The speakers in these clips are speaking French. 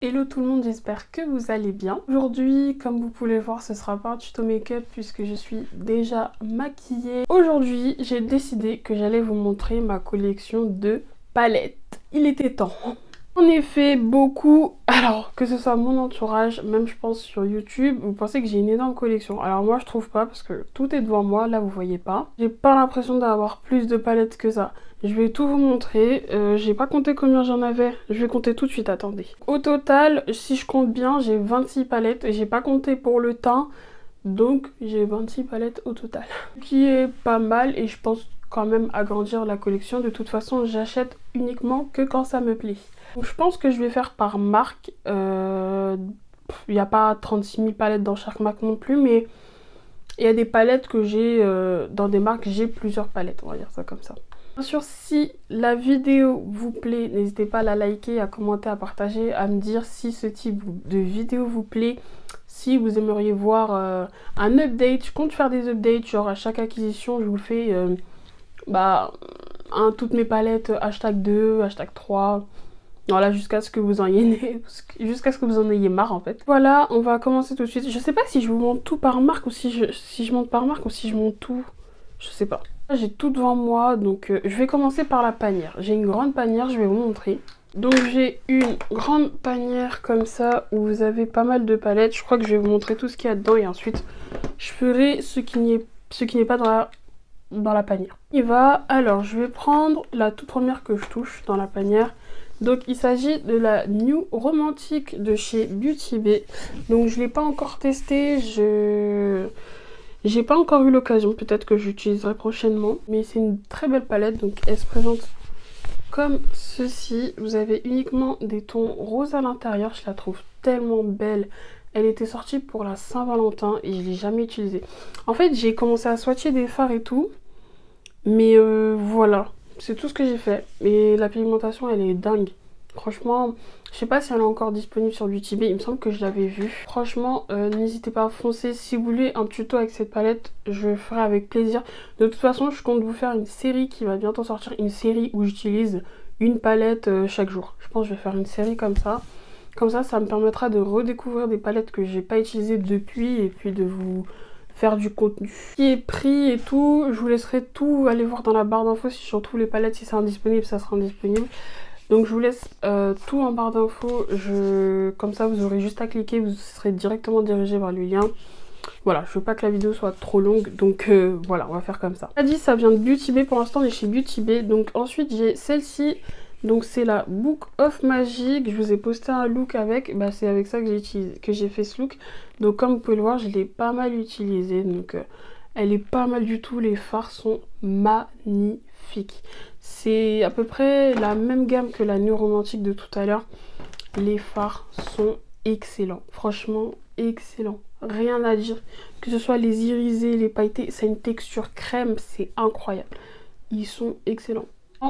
Hello tout le monde, j'espère que vous allez bien. Aujourd'hui, comme vous pouvez le voir, ce sera pas un tuto make-up puisque je suis déjà maquillée. Aujourd'hui, j'ai décidé que j'allais vous montrer ma collection de palettes. Il était temps. En effet, beaucoup, alors que ce soit mon entourage, même je pense sur YouTube, vous pensez que j'ai une énorme collection. Alors moi je trouve pas parce que tout est devant moi, là vous voyez pas. J'ai pas l'impression d'avoir plus de palettes que ça. Je vais tout vous montrer, j'ai pas compté combien j'en avais, je vais compter tout de suite, attendez. Au total, si je compte bien, j'ai 26 palettes, j'ai pas compté pour le teint, donc j'ai 26 palettes au total. Ce qui est pas mal et je pense quand même agrandir la collection. De toute façon, j'achète uniquement que quand ça me plaît. Donc, je pense que je vais faire par marque. Il n'y a pas 36 000 palettes dans chaque marque non plus, mais il y a des palettes que j'ai dans des marques, j'ai plusieurs palettes, on va dire ça comme ça. Bien sûr, si la vidéo vous plaît, n'hésitez pas à la liker, à commenter, à partager, à me dire si ce type de vidéo vous plaît, si vous aimeriez voir un update. Je compte faire des updates, genre à chaque acquisition, je vous fais toutes mes palettes hashtag 2, hashtag 3. Voilà, jusqu'à ce que vous en ayez marre en fait. Voilà, on va commencer tout de suite. Je sais pas si je vous montre tout par marque ou si je monte par marque ou si je monte tout. Je sais pas. J'ai tout devant moi, donc je vais commencer par la panière. J'ai une grande panière, je vais vous montrer. Donc j'ai une grande panière comme ça où vous avez pas mal de palettes. Je crois que je vais vous montrer tout ce qu'il y a dedans et ensuite je ferai ce qui n'est pas dans la panière. Alors je vais prendre la toute première que je touche dans la panière. Donc il s'agit de la New Romantique de chez Beauty Bay. Donc je ne l'ai pas encore testé, j'ai pas encore eu l'occasion, peut-être que j'utiliserai prochainement. Mais c'est une très belle palette, donc elle se présente comme ceci. Vous avez uniquement des tons roses à l'intérieur, je la trouve tellement belle. Elle était sortie pour la Saint-Valentin et je ne l'ai jamais utilisée. En fait j'ai commencé à swatcher des fards et tout, mais voilà. C'est tout ce que j'ai fait. Et la pigmentation, elle est dingue. Franchement, je sais pas si elle est encore disponible sur Beauty Bay. Il me semble que je l'avais vue. Franchement, n'hésitez pas à foncer. Si vous voulez un tuto avec cette palette, je le ferai avec plaisir. De toute façon, je compte vous faire une série qui va bientôt sortir. Une série où j'utilise une palette chaque jour. Je pense que je vais faire une série comme ça. Comme ça me permettra de redécouvrir des palettes que j'ai pas utilisées depuis. Et puis de vous faire du contenu qui est pris et tout. Je vous laisserai tout aller voir dans la barre d'infos si je retrouve les palettes. Si c'est indisponible, ça sera indisponible. Donc je vous laisse tout en barre d'infos. Comme ça vous aurez juste à cliquer, vous serez directement dirigé vers le lien. Voilà, je veux pas que la vidéo soit trop longue, donc voilà, on va faire comme ça. Ça dit, ça vient de Beauty Bay, pour l'instant on est chez Beauty Bay. Donc ensuite j'ai celle-ci. Donc c'est la Book of Magic. Je vous ai posté un look avec, c'est avec ça que j'ai fait ce look. Donc comme vous pouvez le voir, je l'ai pas mal utilisée. Donc elle est pas mal du tout. Les fards sont magnifiques. C'est à peu près la même gamme que la New Romantique de tout à l'heure. Les fards sont excellents. Franchement, excellents. Rien à dire. Que ce soit les irisés, les pailletés, c'est une texture crème. C'est incroyable. Ils sont excellents.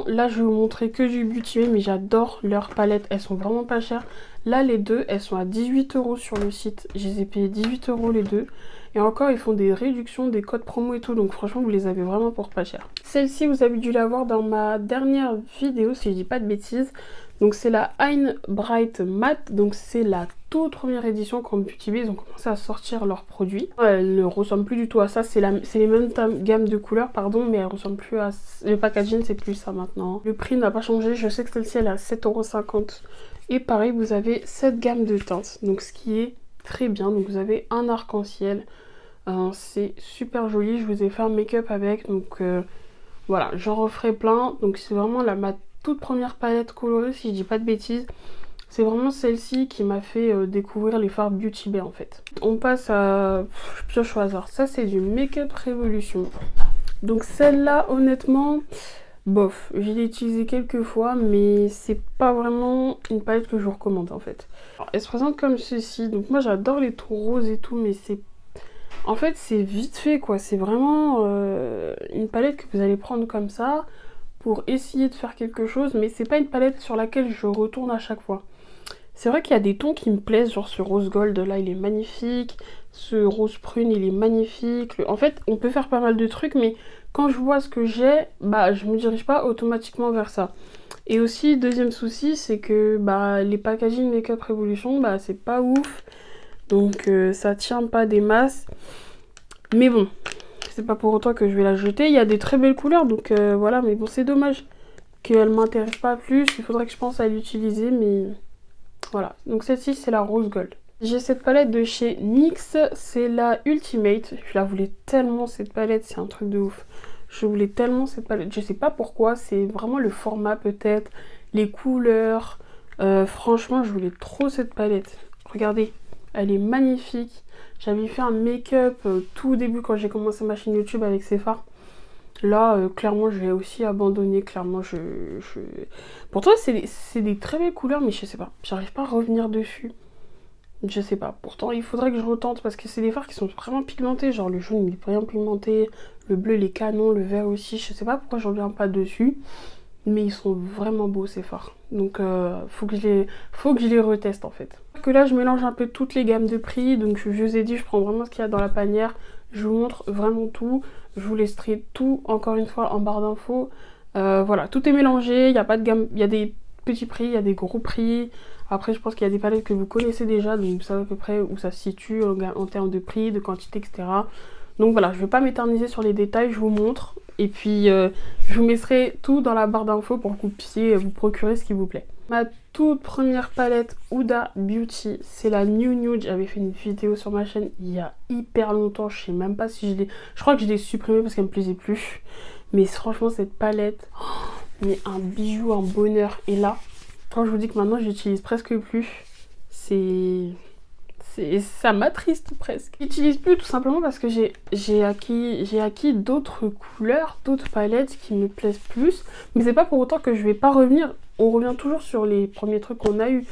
Là je vais vous montrer que du Beauty Bay, mais j'adore leurs palettes, elles sont vraiment pas chères. Là les deux, elles sont à 18 € sur le site, je les ai payées 18 € les deux. Et encore ils font des réductions, des codes promo et tout, donc franchement vous les avez vraiment pour pas cher. Celle-ci vous avez dû la voir dans ma dernière vidéo si je dis pas de bêtises. Donc c'est la Ein Bright Matte, donc c'est la toute première édition quand Beauty Bay ils ont commencé à sortir leurs produits. Elle ne ressemble plus du tout à ça, c'est les mêmes gammes de couleurs pardon, mais elle ressemble plus à... Le packaging c'est plus ça maintenant. Le prix n'a pas changé, je sais que celle-ci elle est à 7,50 €. Et pareil vous avez cette gamme de teintes, donc ce qui est très bien. Donc vous avez un arc-en-ciel, c'est super joli, je vous ai fait un make-up avec, donc voilà, j'en referai plein. Donc c'est vraiment ma toute première palette colorée si je dis pas de bêtises. C'est vraiment celle-ci qui m'a fait découvrir les fards Beauty Bay en fait. On passe à... je pioche au hasard. Ça c'est du Make-up Révolution. Donc celle-là honnêtement, bof. Je l'ai utilisée quelques fois mais c'est pas vraiment une palette que je vous recommande en fait. Alors, elle se présente comme ceci. Donc moi j'adore les tons roses et tout mais c'est... En fait c'est vite fait quoi. C'est vraiment une palette que vous allez prendre comme ça pour essayer de faire quelque chose, mais c'est pas une palette sur laquelle je retourne à chaque fois. C'est vrai qu'il y a des tons qui me plaisent, genre ce rose gold là il est magnifique, ce rose prune il est magnifique. En fait on peut faire pas mal de trucs, mais quand je vois ce que j'ai, je me dirige pas automatiquement vers ça. Et aussi, deuxième souci, c'est que bah, les packaging Makeup Revolution, bah, c'est pas ouf. Donc ça tient pas des masses. Mais bon, c'est pas pour autant que je vais la jeter. Il y a des très belles couleurs, donc voilà. Mais bon, c'est dommage qu'elle m'intéresse pas plus. Il faudrait que je pense à l'utiliser, mais voilà. Donc celle-ci, c'est la Rose Gold. J'ai cette palette de chez NYX, c'est la Ultimate. Je la voulais tellement cette palette, c'est un truc de ouf. Je voulais tellement cette palette, je sais pas pourquoi, c'est vraiment le format peut-être, les couleurs. Franchement, je voulais trop cette palette. Regardez, elle est magnifique. J'avais fait un make-up tout au début quand j'ai commencé ma chaîne YouTube avec ces fards. Là, clairement, je vais aussi abandonner. Clairement, Pourtant, c'est des très belles couleurs, mais je sais pas. J'arrive pas à revenir dessus. Je sais pas. Pourtant, il faudrait que je retente parce que c'est des fards qui sont vraiment pigmentés. Genre, le jaune, il est vraiment pigmenté. Le bleu, les canons. Le vert aussi. Je sais pas pourquoi je reviens pas dessus. Mais ils sont vraiment beaux, ces fards. Donc, faut que je les reteste, en fait. Que là, je mélange un peu toutes les gammes de prix. Donc, je vous ai dit, je prends vraiment ce qu'il y a dans la panière. Je vous montre vraiment tout. Je vous laisserai tout, encore une fois, en barre d'infos. Voilà, tout est mélangé. Il n'y a pas de gamme. Il y a des petits prix, il y a des gros prix. Après, je pense qu'il y a des palettes que vous connaissez déjà. Donc, vous savez à peu près où ça se situe en termes de prix, de quantité, etc. Donc, voilà, je ne vais pas m'éterniser sur les détails. Je vous montre. Et puis, je vous mettrai tout dans la barre d'infos pour que vous puissiez vous procurer ce qui vous plaît. Ma toute première palette Huda Beauty, c'est la New Nude. J'avais fait une vidéo sur ma chaîne il y a hyper longtemps. Je sais même pas si je l'ai... Je crois que je l'ai supprimée parce qu'elle me plaisait plus. Mais franchement, cette palette, mais un bijou, un bonheur. Et là, quand je vous dis que maintenant, je l'utilise presque plus, ça m'attriste presque. Je l'utilise plus tout simplement parce que j'ai acquis d'autres couleurs, d'autres palettes qui me plaisent plus. Mais c'est pas pour autant que je vais pas revenir. On revient toujours sur les premiers trucs qu'on a eu.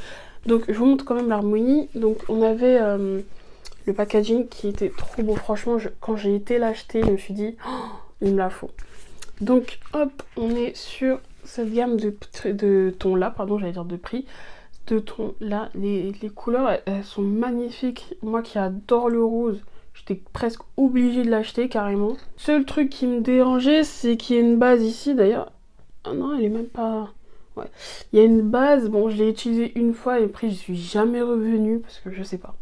Donc je vous montre quand même l'harmonie. Donc on avait le packaging qui était trop beau. Franchement, quand j'ai été l'acheter, je me suis dit, oh, il me la faut. Donc hop, on est sur cette gamme de tons là, pardon, j'allais dire de prix. De tons là, les couleurs elles sont magnifiques. Moi qui adore le rose, j'étais presque obligée de l'acheter carrément. Seul truc qui me dérangeait, c'est qu'il y a une base ici d'ailleurs. Ah non, elle est même pas... Ouais. Il y a une base, bon je l'ai utilisée une fois et après je suis jamais revenue parce que je sais pas.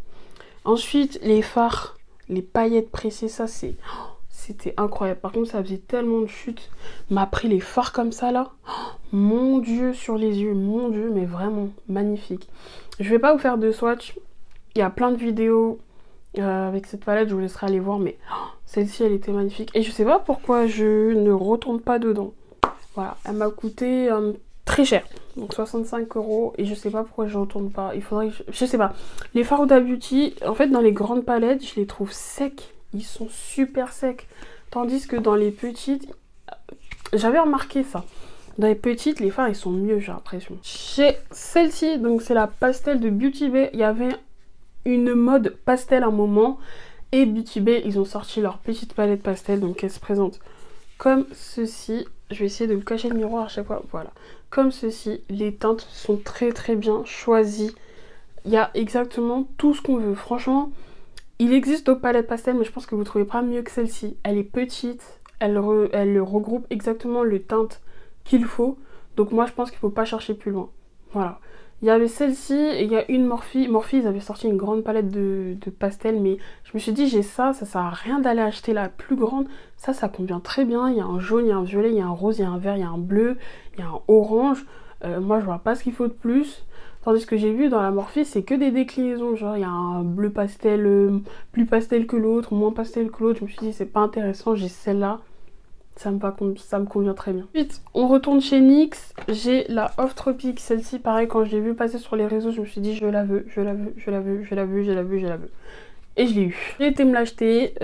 Ensuite les fards, les paillettes pressées, ça c'est... C'était incroyable. Par contre, ça faisait tellement de chutes. M'a pris les fards comme ça là. Oh, mon Dieu, sur les yeux. Mon Dieu, mais vraiment magnifique. Je vais pas vous faire de swatch. Il y a plein de vidéos avec cette palette. Je vous laisserai aller voir. Mais oh, celle-ci, elle était magnifique. Et je sais pas pourquoi je ne retourne pas dedans. Voilà. Elle m'a coûté très cher. Donc 65 €. Et je sais pas pourquoi je retourne pas. Il faudrait que je sais pas. Les fards Huda Beauty, en fait, dans les grandes palettes, je les trouve secs. Ils sont super secs. Tandis que dans les petites, j'avais remarqué ça. Dans les petites, les fards, ils sont mieux, j'ai l'impression. J'ai celle-ci, donc c'est la pastel de Beauty Bay. Il y avait une mode pastel à un moment. Et Beauty Bay, ils ont sorti leur petite palette pastel. Donc elle se présente comme ceci. Je vais essayer de vous cacher le miroir à chaque fois. Voilà. Comme ceci. Les teintes sont très très bien choisies. Il y a exactement tout ce qu'on veut. Franchement... Il existe d'autres palettes pastel, mais je pense que vous ne trouvez pas mieux que celle-ci. Elle est petite, elle regroupe exactement le teinte qu'il faut. Donc moi, je pense qu'il ne faut pas chercher plus loin. Voilà. Il y avait celle-ci et il y a une Morphe. Morphe, ils avaient sorti une grande palette de pastel, mais je me suis dit, j'ai ça sert à rien d'aller acheter la plus grande. Ça convient très bien. Il y a un jaune, il y a un violet, il y a un rose, il y a un vert, il y a un bleu, il y a un orange. Moi, je vois pas ce qu'il faut de plus. Tandis que j'ai vu dans la Morphe, c'est que des déclinaisons. Genre, il y a un bleu pastel, plus pastel que l'autre, moins pastel que l'autre. Je me suis dit, c'est pas intéressant, j'ai celle-là. Ça me convient très bien. Ensuite, on retourne chez NYX. J'ai la Off Tropic. Celle-ci, pareil, quand je l'ai vue passer sur les réseaux, je me suis dit, je la veux, je la veux, je la veux, je la veux, je la veux, je la veux. Et je l'ai eu. J'ai été me l'acheter.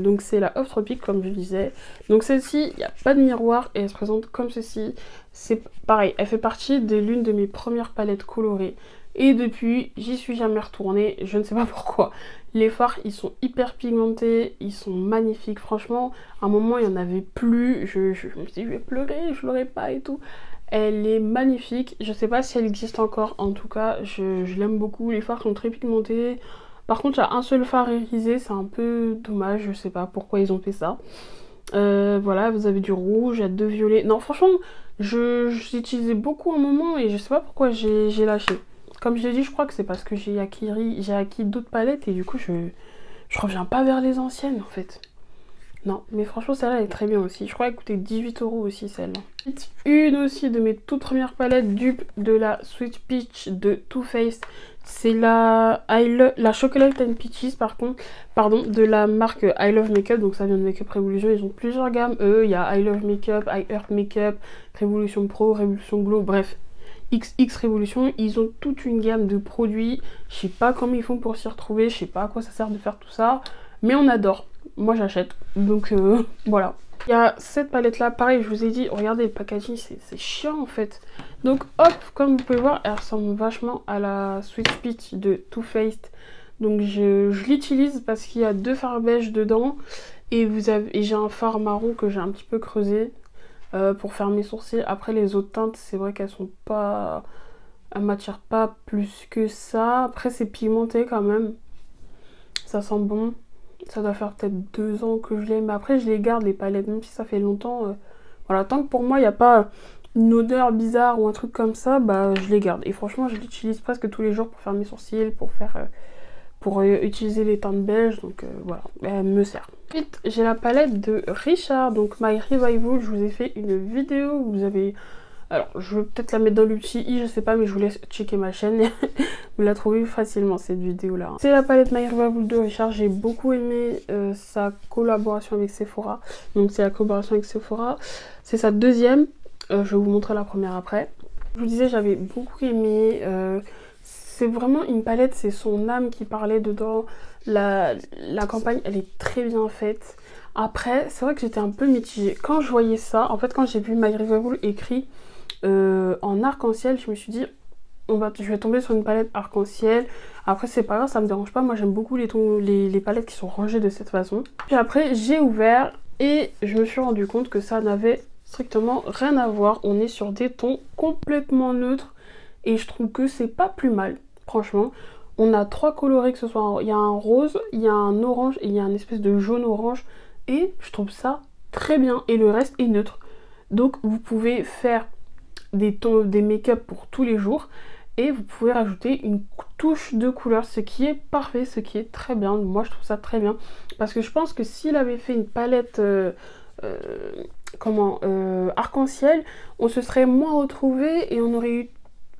Donc c'est la Off Tropic comme je disais. Donc celle-ci, il n'y a pas de miroir et elle se présente comme ceci. C'est pareil, elle fait partie de l'une de mes premières palettes colorées. Et depuis, j'y suis jamais retournée. Je ne sais pas pourquoi. Les fards, ils sont hyper pigmentés. Ils sont magnifiques. Franchement, à un moment, il n'y en avait plus. Je me suis dit, je vais pleurer, je l'aurai pas et tout. Elle est magnifique. Je ne sais pas si elle existe encore. En tout cas, je l'aime beaucoup. Les fards sont très pigmentés. Par contre, il y a un seul fard irisé, c'est un peu dommage, je sais pas pourquoi ils ont fait ça. Voilà, vous avez du rouge, il y a 2 violets. Non, franchement, j'ai utilisé beaucoup un moment et je sais pas pourquoi j'ai lâché. Comme je l'ai dit, je crois que c'est parce que j'ai acquis d'autres palettes et du coup, je reviens pas vers les anciennes en fait. Non, mais franchement, celle-là, elle est très bien aussi. Je crois qu'elle coûtait 18 € aussi, celle-là. Une aussi de mes toutes premières palettes dupes de la Sweet Peach de Too Faced. C'est la Chocolate and Peaches, pardon, de la marque I Love Makeup. Donc ça vient de Makeup Revolution. Ils ont plusieurs gammes. Eux, il y a I Love Makeup, I Heart Makeup, Revolution Pro, Revolution Glow, bref. XX Revolution, ils ont toute une gamme de produits. Je sais pas comment ils font pour s'y retrouver. Je sais pas à quoi ça sert de faire tout ça. Mais on adore. Moi j'achète, donc voilà. Il y a cette palette là, pareil je vous ai dit, regardez le packaging, c'est chiant en fait. Donc hop, comme vous pouvez voir, elle ressemble vachement à la Sweet Peach de Too Faced. Donc je l'utilise parce qu'il y a 2 fards beige dedans. Et j'ai un fard marron que j'ai un petit peu creusé pour faire mes sourcils. Après les autres teintes, c'est vrai qu'elles sont pas... elles m'attirent pas plus que ça. Après c'est pigmenté quand même. Ça sent bon. Ça doit faire peut-être 2 ans que je l'ai, mais après je les garde les palettes, même si ça fait longtemps. Voilà, tant que pour moi il n'y a pas une odeur bizarre ou un truc comme ça, bah je les garde. Et franchement je l'utilise presque tous les jours pour faire mes sourcils, pour utiliser les teintes beige, donc voilà, elle me sert. Ensuite j'ai la palette de Richard, donc My Revival, je vous ai fait une vidéo, vous avez... Alors, je vais peut-être la mettre dans l'UCI, je sais pas, mais je vous laisse checker ma chaîne. Vous la trouvez facilement, cette vidéo-là. C'est la palette My Revival de Richard. J'ai beaucoup aimé sa collaboration avec Sephora. Donc, c'est la collaboration avec Sephora. C'est sa deuxième. Je vais vous montrer la première après. Je vous disais, j'avais beaucoup aimé. C'est vraiment une palette, c'est son âme qui parlait dedans. La campagne, elle est très bien faite. Après, c'est vrai que j'étais un peu mitigée. Quand je voyais ça, en fait, quand j'ai vu My Revival écrit... en arc-en-ciel, je me suis dit je vais tomber sur une palette arc-en-ciel. Après c'est pas grave, ça me dérange pas, moi j'aime beaucoup les palettes qui sont rangées de cette façon. Puis après j'ai ouvert et je me suis rendu compte que ça n'avait strictement rien à voir. On est sur des tons complètement neutres et je trouve que c'est pas plus mal, franchement. On a 3 coloris, que ce soit il y a un rose, il y a un orange et il y a une espèce de jaune orange, et je trouve ça très bien et le reste est neutre. Donc vous pouvez faire des make-up pour tous les jours et vous pouvez rajouter une touche de couleur, ce qui est parfait, ce qui est très bien. Moi je trouve ça très bien parce que je pense que s'il avait fait une palette arc-en-ciel, on se serait moins retrouvé et on n'aurait eu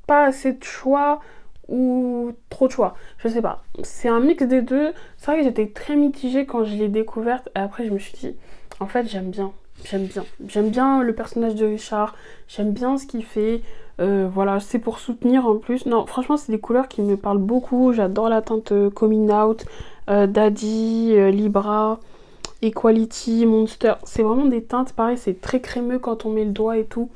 pas assez de choix ou trop de choix, je sais pas. C'est un mix des deux. C'est vrai que j'étais très mitigée quand je l'ai découverte et après je me suis dit en fait j'aime bien le personnage de Richard, j'aime bien ce qu'il fait, voilà, c'est pour soutenir en plus. Non, franchement c'est des couleurs qui me parlent beaucoup. J'adore la teinte Coming Out, Daddy, Libra, Equality, Monster. C'est vraiment des teintes, pareil, c'est très crémeux quand on met le doigt et tout.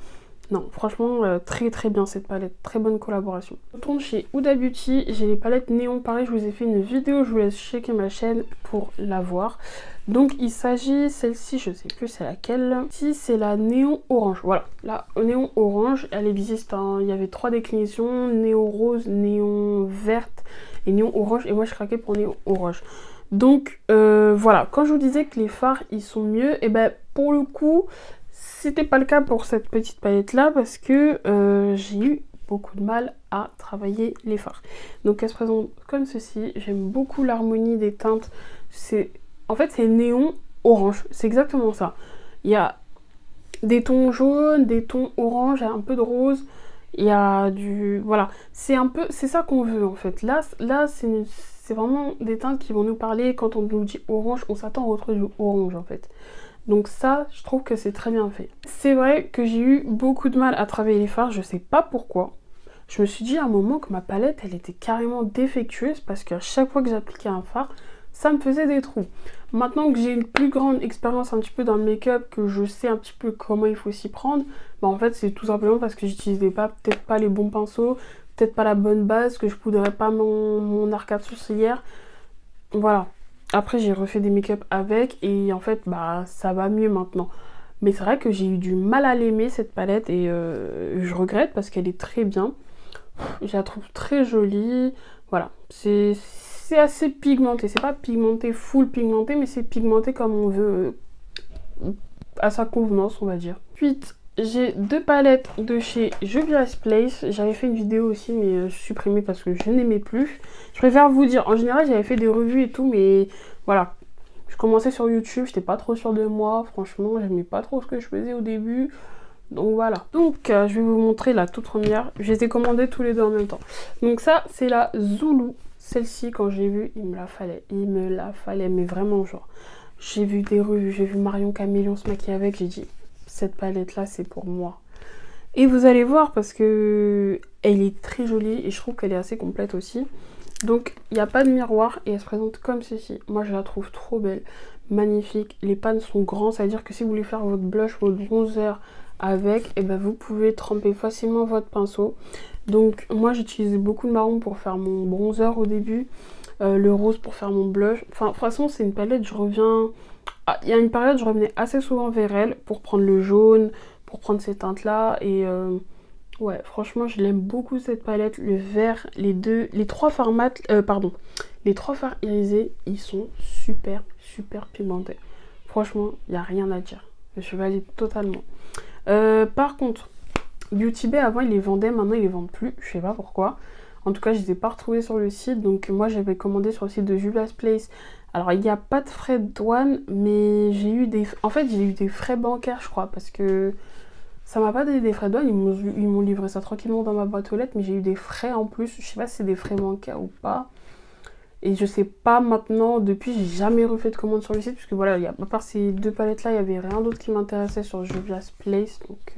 Non, franchement, très très bien cette palette, très bonne collaboration. Je retourne chez Huda Beauty, j'ai les palettes néon, pareil, je vous ai fait une vidéo, je vous laisse checker ma chaîne pour la voir. Donc il s'agit, celle-ci, je sais plus c'est laquelle, si c'est la néon orange, voilà, la néon orange, elle existe, hein. Il y avait 3 déclinaisons, néon rose, néon verte et néon orange, et moi je craquais pour néon orange. Donc voilà, quand je vous disais que les fards ils sont mieux, et ben pour le coup... C'était pas le cas pour cette petite palette là parce que j'ai eu beaucoup de mal à travailler les fards. Donc elle se présente comme ceci. J'aime beaucoup l'harmonie des teintes. En fait c'est néon orange, c'est exactement ça. Il y a des tons jaunes, des tons orange, un peu de rose. Il y a du... Voilà, c'est ça qu'on veut en fait. Là c'est vraiment des teintes qui vont nous parler. Quand on nous dit orange, on s'attend à retrouver du orange en fait. Donc ça, je trouve que c'est très bien fait. C'est vrai que j'ai eu beaucoup de mal à travailler les fards, je sais pas pourquoi. Je me suis dit à un moment que ma palette, elle était carrément défectueuse parce qu'à chaque fois que j'appliquais un fard, ça me faisait des trous. Maintenant que j'ai une plus grande expérience un petit peu dans le make-up, que je sais un petit peu comment il faut s'y prendre, bah en fait c'est tout simplement parce que j'utilisais peut-être pas les bons pinceaux, peut-être pas la bonne base, que je poudrais pas mon arcade sourcilière. Voilà. Après j'ai refait des make-up avec et en fait bah ça va mieux maintenant. Mais c'est vrai que j'ai eu du mal à l'aimer cette palette et je regrette parce qu'elle est très bien. Je la trouve très jolie. Voilà, c'est assez pigmenté. C'est pas pigmenté, full pigmenté, mais c'est pigmenté comme on veut. à sa convenance, on va dire. Ensuite, j'ai 2 palettes de chez Juvia's Place. J'avais fait une vidéo aussi, mais supprimée parce que je n'aimais plus. Je préfère vous dire, en général, j'avais fait des revues et tout, mais voilà. Je commençais sur YouTube, j'étais pas trop sûre de moi. Franchement, j'aimais pas trop ce que je faisais au début. Donc voilà. Donc, je vais vous montrer la toute première. Je les ai commandées tous les deux en même temps. Donc ça, c'est la Zulu. Celle-ci, quand j'ai vu, il me la fallait. Il me la fallait, mais vraiment, genre. J'ai vu des revues, j'ai vu Marion Camélon se maquiller avec. J'ai dit, cette palette-là, c'est pour moi. Et vous allez voir, parce que elle est très jolie et je trouve qu'elle est assez complète aussi. Donc, il n'y a pas de miroir et elle se présente comme ceci. Moi, je la trouve trop belle, magnifique. Les pans sont grands, ça veut dire que si vous voulez faire votre blush, votre bronzer avec, et ben vous pouvez tremper facilement votre pinceau. Donc, moi, j'utilisais beaucoup de marron pour faire mon bronzer au début. Le rose pour faire mon blush. Enfin, de toute façon, c'est une palette, je reviens... Ah, il y a une période, je revenais assez souvent vers elle pour prendre le jaune, pour prendre ces teintes-là. Et ouais, franchement, je l'aime beaucoup cette palette. Le vert, les trois fards mat, pardon, les 3 fards irisés, ils sont super, super pigmentés. Franchement, il n'y a rien à dire. Je valide totalement. Par contre, Beauty Bay, avant, ils les vendaient, maintenant, ils les vendent plus. Je sais pas pourquoi. En tout cas, je ne les ai pas retrouvés sur le site. Donc, moi, j'avais commandé sur le site de Juvia's Place. Alors, il n'y a pas de frais de douane, mais j'ai eu des... En fait, j'ai eu des frais bancaires, je crois, parce que ça m'a pas donné des frais de douane. Ils m'ont livré ça tranquillement dans ma boîte aux lettres, mais j'ai eu des frais en plus. Je sais pas si c'est des frais bancaires ou pas. Et je sais pas maintenant, depuis, j'ai jamais refait de commande sur le site, puisque voilà, à part ces 2 palettes-là, il n'y avait rien d'autre qui m'intéressait sur Juvia's Place. Donc...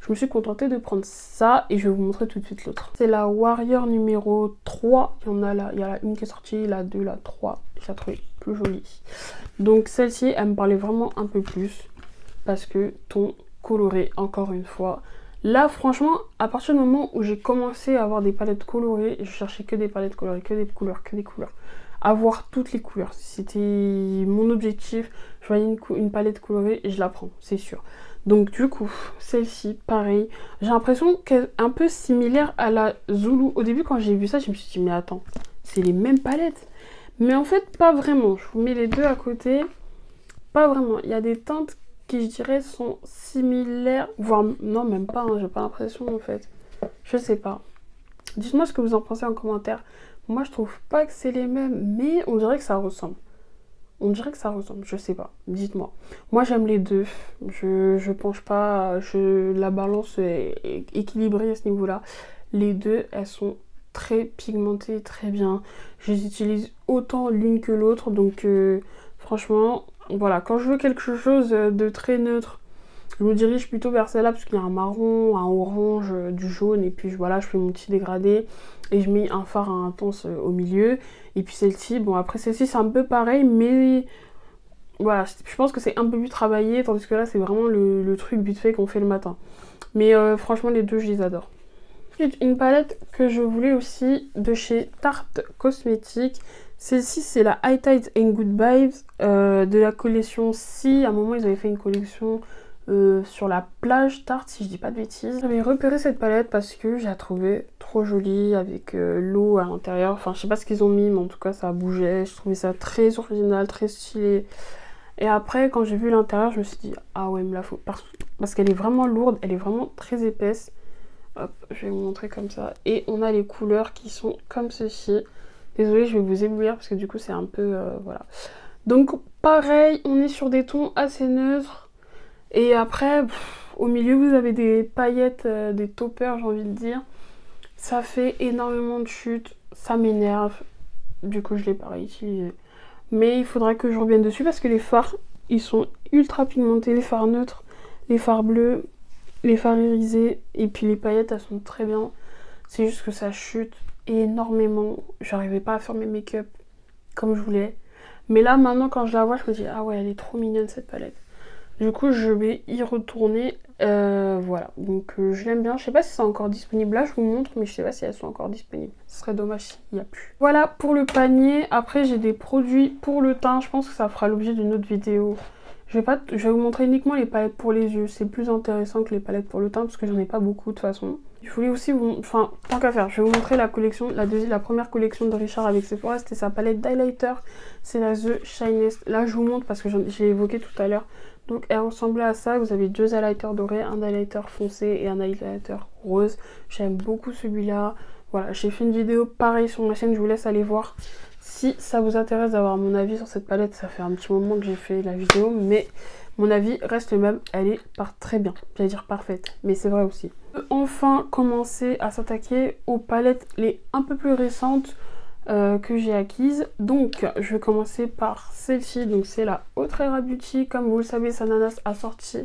je me suis contentée de prendre ça et je vais vous montrer tout de suite l'autre. C'est la Warrior numéro 3. Il y en a là, il y a la 1 qui est sortie, la 2, la 3. Je la trouvais plus jolie. Donc celle-ci, elle me parlait vraiment un peu plus parce que ton coloré, encore une fois. Là, franchement, à partir du moment où j'ai commencé à avoir des palettes colorées, je cherchais que des palettes colorées, que des couleurs, que des couleurs. Avoir toutes les couleurs. C'était mon objectif. Je voyais une palette colorée et je la prends, c'est sûr. Donc du coup, celle-ci, pareil. J'ai l'impression qu'elle est un peu similaire à la Zulu. Au début, quand j'ai vu ça, je me suis dit, mais attends, c'est les mêmes palettes. Mais en fait, pas vraiment. Je vous mets les deux à côté. Pas vraiment. Il y a des teintes qui, je dirais, sont similaires. Voire, non, même pas. Hein, j'ai pas l'impression, en fait. Je sais pas. Dites-moi ce que vous en pensez en commentaire. Moi, je trouve pas que c'est les mêmes, mais on dirait que ça ressemble. On dirait que ça ressemble, je sais pas, dites-moi. Moi j'aime les deux, je penche pas, la balance est équilibrée à ce niveau-là. Les deux, elles sont très pigmentées, très bien. Je les utilise autant l'une que l'autre, donc franchement, voilà. Quand je veux quelque chose de très neutre, je me dirige plutôt vers celle-là parce qu'il y a un marron, un orange, du jaune, et puis voilà, je fais mon petit dégradé et je mets un fard intense au milieu. Et puis celle-ci, bon après celle-ci c'est un peu pareil, mais voilà, je pense que c'est un peu plus travaillé, tandis que là c'est vraiment le truc vite fait qu'on fait le matin. Mais franchement les deux je les adore. Une palette que je voulais aussi de chez Tarte Cosmetics. Celle-ci c'est la High Tide and Good Vibes de la collection Si. À un moment ils avaient fait une collection sur la plage Tarte, si je dis pas de bêtises. J'avais repéré cette palette parce que je la trouvais trop jolie avec l'eau à l'intérieur. Enfin, je sais pas ce qu'ils ont mis, mais en tout cas, ça bougeait. Je trouvais ça très original, très stylé. Et après, quand j'ai vu l'intérieur, je me suis dit, ah ouais, il me la faut. Parce qu'elle est vraiment lourde, elle est vraiment très épaisse. Hop, je vais vous montrer comme ça. Et on a les couleurs qui sont comme ceci. Désolée, je vais vous éblouir parce que du coup, c'est un peu... voilà. Donc, pareil, on est sur des tons assez neutres. Et après, au milieu, vous avez des paillettes, des toppers, j'ai envie de dire. Ça fait énormément de chutes, ça m'énerve. Du coup, je l'ai pas réutilisé. Mais il faudra que je revienne dessus parce que les fards, ils sont ultra pigmentés. Les fards neutres, les fards bleus, les fards irisés. Et puis les paillettes, elles sont très bien. C'est juste que ça chute énormément. J'arrivais pas à faire mes make-up comme je voulais. Mais là, maintenant, quand je la vois, je me dis, ah ouais, elle est trop mignonne cette palette. Du coup, je vais y retourner. Voilà, donc je l'aime bien. Je sais pas si c'est encore disponible. Là, je vous montre, mais je sais pas si elles sont encore disponibles. Ce serait dommage s'il n'y a plus. Voilà pour le panier. Après, j'ai des produits pour le teint. Je pense que ça fera l'objet d'une autre vidéo. Je vais vous montrer uniquement les palettes pour les yeux. C'est plus intéressant que les palettes pour le teint parce que j'en ai pas beaucoup de toute façon. Je voulais aussi vous... Enfin, tant qu'à faire, je vais vous montrer la collection, la première collection de Richard avec Sephora. C'était sa palette d'highlighter. C'est la The Shinest. Là, je vous montre parce que j'ai évoqué tout à l'heure. Donc, elle ressemblait à ça. Vous avez deux highlighters dorés, un highlighter foncé et un highlighter rose. J'aime beaucoup celui-là. Voilà, j'ai fait une vidéo pareil sur ma chaîne. Je vous laisse aller voir. Si ça vous intéresse d'avoir mon avis sur cette palette, ça fait un petit moment que j'ai fait la vidéo, mais mon avis reste le même, elle est très bien, j'allais dire parfaite, mais c'est vrai aussi. Enfin commencer à s'attaquer aux palettes les un peu plus récentes que j'ai acquises. Donc je vais commencer par celle-ci, donc c'est la Autrera Beauty. Comme vous le savez, Sananas a sorti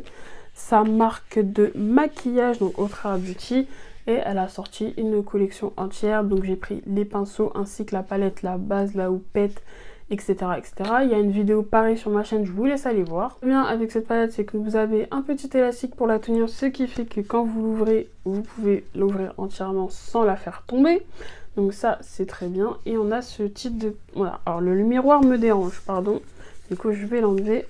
sa marque de maquillage, donc Autrera Beauty. Et elle a sorti une collection entière, donc j'ai pris les pinceaux ainsi que la palette, la base, la houppette, etc., etc. Il y a une vidéo pareil sur ma chaîne, je vous laisse aller voir. Le bien avec cette palette, c'est que vous avez un petit élastique pour la tenir, ce qui fait que quand vous l'ouvrez, vous pouvez l'ouvrir entièrement sans la faire tomber. Donc ça, c'est très bien. Et on a ce type de... Voilà, alors le miroir me dérange, pardon. Du coup, je vais l'enlever.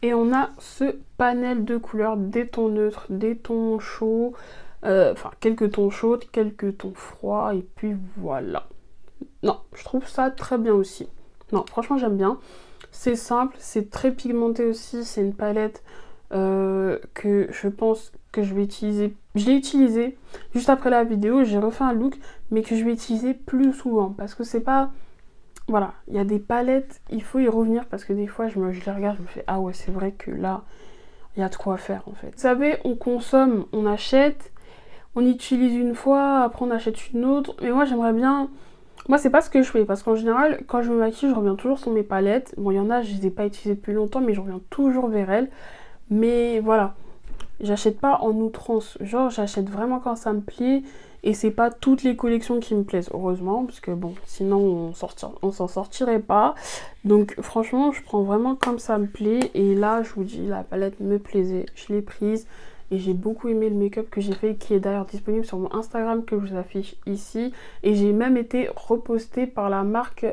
Et on a ce panel de couleurs, des tons neutres, des tons chauds... Enfin, quelques tons chauds, quelques tons froids, et puis voilà. Non, je trouve ça très bien aussi. Non, franchement, j'aime bien. C'est simple, c'est très pigmenté aussi. C'est une palette que je pense que je vais utiliser. Je l'ai utilisée juste après la vidéo, j'ai refait un look, mais que je vais utiliser plus souvent. Parce que c'est pas... Voilà, il y a des palettes, il faut y revenir, parce que des fois, je les regarde, je me fais « Ah ouais, c'est vrai que là, il y a de quoi faire, en fait. » Vous savez, on consomme, on achète... On utilise une fois, après on achète une autre. Mais moi j'aimerais bien... Moi c'est pas ce que je fais. Parce qu'en général, quand je me maquille, je reviens toujours sur mes palettes. Bon, il y en a, je les ai pas utilisées depuis longtemps, mais je reviens toujours vers elles. Mais voilà. J'achète pas en outrance. Genre, j'achète vraiment quand ça me plaît. Et c'est pas toutes les collections qui me plaisent, heureusement. Parce que bon, sinon on s'en sortirait pas. Donc franchement, je prends vraiment comme ça me plaît. Et là, je vous dis, la palette me plaisait. Je l'ai prise. Et j'ai beaucoup aimé le make-up que j'ai fait, qui est d'ailleurs disponible sur mon Instagram que je vous affiche ici. Et j'ai même été repostée par la marque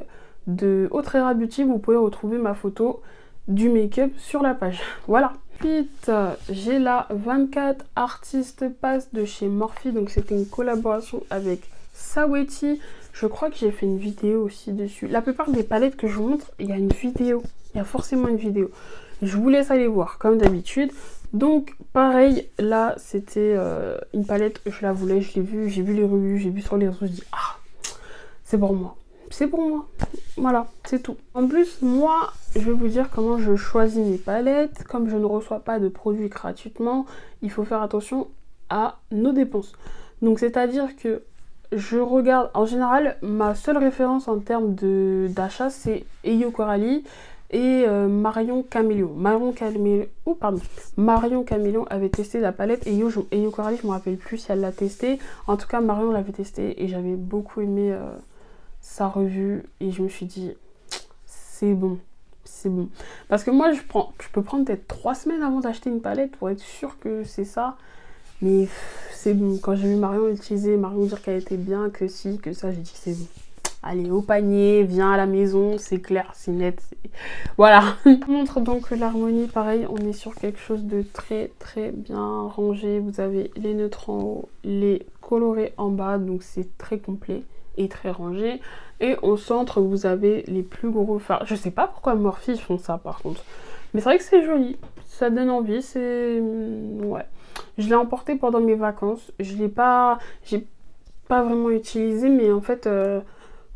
de Autrera Beauty. Vous pouvez retrouver ma photo du make-up sur la page. Voilà. Ensuite, j'ai la 24 Artist Pass de chez Morphe. Donc c'était une collaboration avec Saweetie. Je crois que j'ai fait une vidéo aussi dessus. La plupart des palettes que je vous montre, il y a une vidéo. Il y a forcément une vidéo. Je vous laisse aller voir comme d'habitude. Donc pareil, là c'était une palette, je la voulais, je l'ai vue, j'ai vu les revues, j'ai vu sur les réseaux, je dis ah, c'est pour moi, c'est pour moi, voilà, c'est tout. En plus, moi, je vais vous dire comment je choisis mes palettes. Comme je ne reçois pas de produits gratuitement, il faut faire attention à nos dépenses. Donc c'est à dire que je regarde, en général, ma seule référence en termes d'achat, c'est Eyo Coralie et Marion Caméléon. Marion Caméléon avait testé la palette et Eyo Coralie, je me rappelle plus si elle l'a testé. En tout cas, Marion l'avait testé et j'avais beaucoup aimé sa revue et je me suis dit c'est bon, c'est bon. Parce que moi, je peux prendre peut-être 3 semaines avant d'acheter une palette pour être sûre que c'est ça. Mais c'est bon, quand j'ai vu Marion l'utiliser, Marion dire qu'elle était bien, que si, que ça, j'ai dit c'est bon. Allez, au panier, viens à la maison, c'est clair, c'est net. Voilà. Je montre donc l'harmonie, pareil, on est sur quelque chose de très très bien rangé. Vous avez les neutres en haut, les colorés en bas, donc c'est très complet et très rangé. Et au centre, vous avez les plus gros fards. Je sais pas pourquoi Morphe font ça par contre. Mais c'est vrai que c'est joli, ça donne envie, c'est... Ouais. Je l'ai emporté pendant mes vacances. J'ai pas vraiment utilisé, mais en fait,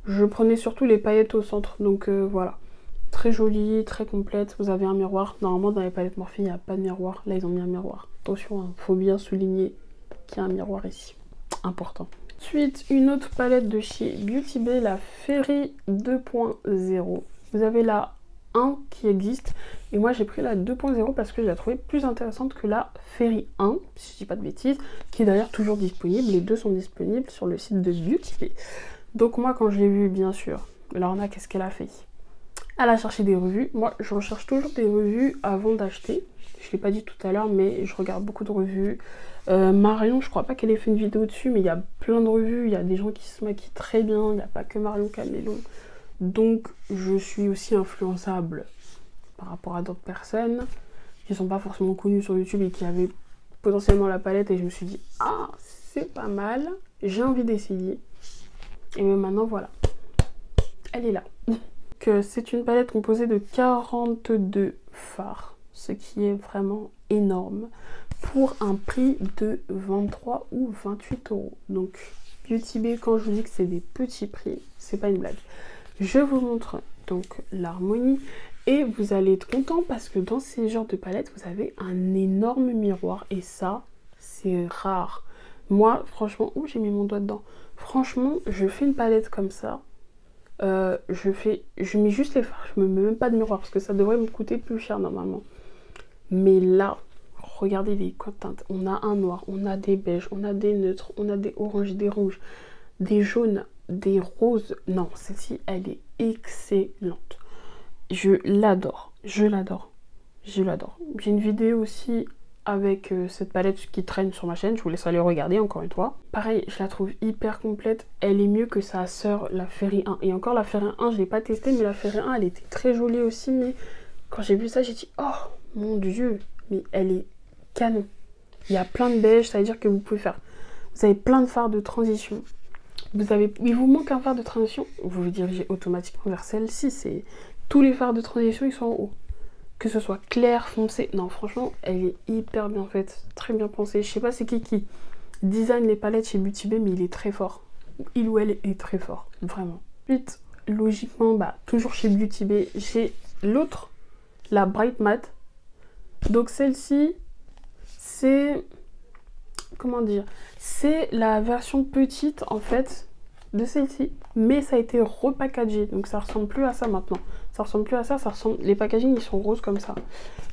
je prenais surtout les paillettes au centre. Donc voilà. Très jolie, très complète. Vous avez un miroir. Normalement, dans les palettes Morphe, il n'y a pas de miroir. Là, ils ont mis un miroir. Attention, hein, faut bien souligner qu'il y a un miroir ici. Important. Ensuite, une autre palette de chez Beauty Bay, la Fairy 2.0. Vous avez la 1 qui existe et moi j'ai pris la 2.0 parce que je la trouvais plus intéressante que la Fairy 1, si je dis pas de bêtises, qui est d'ailleurs toujours disponible. Les deux sont disponibles sur le site de Beauty Bay. Donc moi quand je l'ai vue, bien sûr, Lorna, qu'est-ce qu'elle a fait? Elle a cherché des revues. Moi je recherche toujours des revues avant d'acheter. Je ne l'ai pas dit tout à l'heure, mais je regarde beaucoup de revues. Marion, je crois pas qu'elle ait fait une vidéo dessus, mais il y a plein de revues. Il y a des gens qui se maquillent très bien. Il n'y a pas que Marion Caméléon. Donc je suis aussi influençable par rapport à d'autres personnes. qui sont pas forcément connus sur YouTube et qui avaient potentiellement la palette, et je me suis dit ah c'est pas mal, j'ai envie d'essayer. Et même maintenant voilà, elle est là. Que c'est une palette composée de 42 fards, ce qui est vraiment énorme pour un prix de 23 ou 28 €. Donc Beauty Bay, quand je vous dis que c'est des petits prix, c'est pas une blague. Je vous montre donc l'harmonie et vous allez être content parce que dans ces genres de palettes, vous avez un énorme miroir et ça, c'est rare. Moi, franchement, j'ai mis mon doigt dedans. Franchement, je fais une palette comme ça. Je mets juste les fards, je me mets même pas de miroir parce que ça devrait me coûter plus cher normalement. Mais là, regardez les codes teintes. On a un noir, on a des beiges, on a des neutres, on a des oranges, des rouges, des jaunes, des roses. Non, celle-ci, elle est excellente. Je l'adore, je l'adore, je l'adore. J'ai une vidéo aussi avec cette palette qui traîne sur ma chaîne, je vous laisse aller regarder encore une fois. Pareil, je la trouve hyper complète, elle est mieux que sa sœur la Fairy 1. Et encore la Fairy 1, je l'ai pas testée, mais la Fairy 1, elle était très jolie aussi. Mais quand j'ai vu ça, j'ai dit, oh mon dieu, mais elle est canon. Il y a plein de beiges, ça veut dire que vous pouvez faire, vous avez plein de fards de transition. Il vous manque un fard de transition, vous vous dirigez automatiquement vers celle-ci. C'est tous les fards de transition, ils sont en haut. Que ce soit clair, foncé, non franchement elle est hyper bien faite, très bien pensée. Je sais pas c'est qui design les palettes chez Beauty Bay, mais il est très fort. Il ou elle est très fort, vraiment. Ensuite, logiquement, toujours chez Beauty Bay, j'ai l'autre, la Bright Matte. Donc celle-ci, c'est, comment dire, c'est la version petite en fait de celle-ci, mais ça a été repackagé, donc ça ressemble plus à ça maintenant. Ça ressemble plus à ça, les packaging ils sont roses comme ça.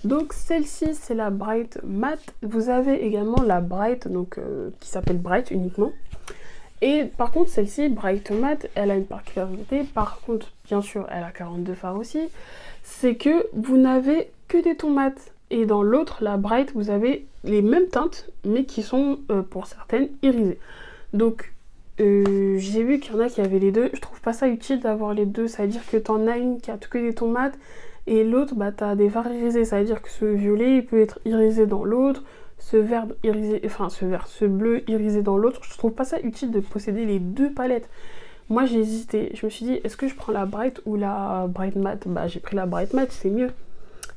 Donc celle-ci c'est la Bright Matte. Vous avez également la Bright, donc qui s'appelle Bright uniquement. Et par contre celle-ci, Bright Matte, elle a une particularité, par contre bien sûr elle a 42 fards aussi, c'est que vous n'avez que des tons mat. Et dans l'autre, la Bright, vous avez les mêmes teintes, mais qui sont pour certaines irisées. Donc j'ai vu qu'il y en a qui avaient les deux. Je trouve pas ça utile d'avoir les deux. Ça veut dire que t'en as une qui a que des tons mat et l'autre t'as des fards irisés. Ça veut dire que ce violet il peut être irisé dans l'autre, ce vert irisé, enfin ce bleu irisé dans l'autre. Je trouve pas ça utile de posséder les deux palettes. Moi j'ai hésité. Je me suis dit est-ce que je prends la Bright ou la Bright Matte? J'ai pris la Bright Matte, c'est mieux.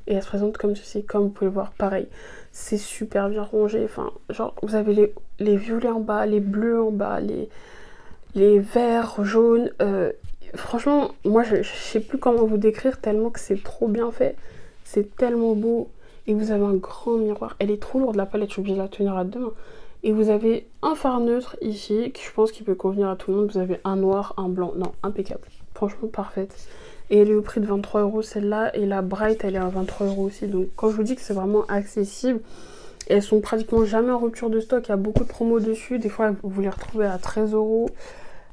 Et elle se présente comme ceci, comme vous pouvez le voir, pareil. C'est super bien rangé. Enfin, genre vous avez les violets en bas, les bleus en bas, les verts, jaunes. Franchement, moi je sais plus comment vous décrire tellement que c'est trop bien fait. C'est tellement beau. Et vous avez un grand miroir. Elle est trop lourde la palette, je suis obligée de la tenir à deux mains. Et vous avez un fard neutre ici, qui je pense qu'il peut convenir à tout le monde. Vous avez un noir, un blanc. Non, impeccable. Franchement parfaite. Et elle est au prix de 23 € celle-là. Et la Bright, elle est à 23 € aussi. Donc quand je vous dis que c'est vraiment accessible, elles sont pratiquement jamais en rupture de stock. Il y a beaucoup de promos dessus. Des fois, vous les retrouvez à 13 €,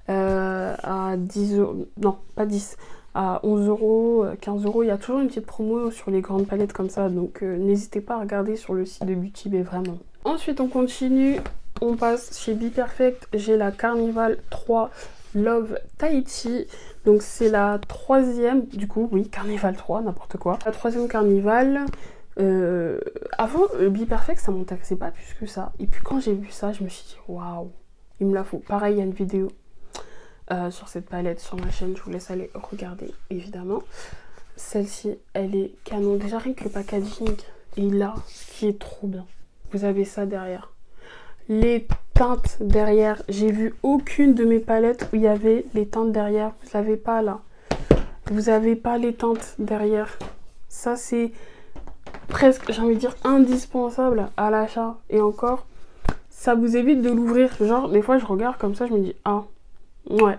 à 10 €. Non, pas 10. À 11 €, 15 €. Il y a toujours une petite promo sur les grandes palettes comme ça. Donc n'hésitez pas à regarder sur le site de Beauty Bay, vraiment. Ensuite, on continue. On passe chez Be Perfect. J'ai la Carnival 3 Love Tahiti. Donc c'est la troisième, du coup, oui, Carnival 3, n'importe quoi. La troisième Carnival. Avant, Be Perfect, ça m'intéressait pas plus que ça. Et puis quand j'ai vu ça, je me suis dit, waouh, il me la faut. Pareil, il y a une vidéo sur cette palette sur ma chaîne. Je vous laisse aller regarder, évidemment. Celle-ci, elle est canon. Déjà, rien que le packaging est là, ce qui est trop bien. Vous avez ça derrière. Les teintes derrière, j'ai vu aucune de mes palettes où il y avait les teintes derrière. Vous l'avez pas là. Vous n'avez pas les teintes derrière. Ça c'est presque, j'ai envie de dire, indispensable à l'achat. Et encore, ça vous évite de l'ouvrir. Genre, des fois je regarde comme ça, je me dis, ah, ouais.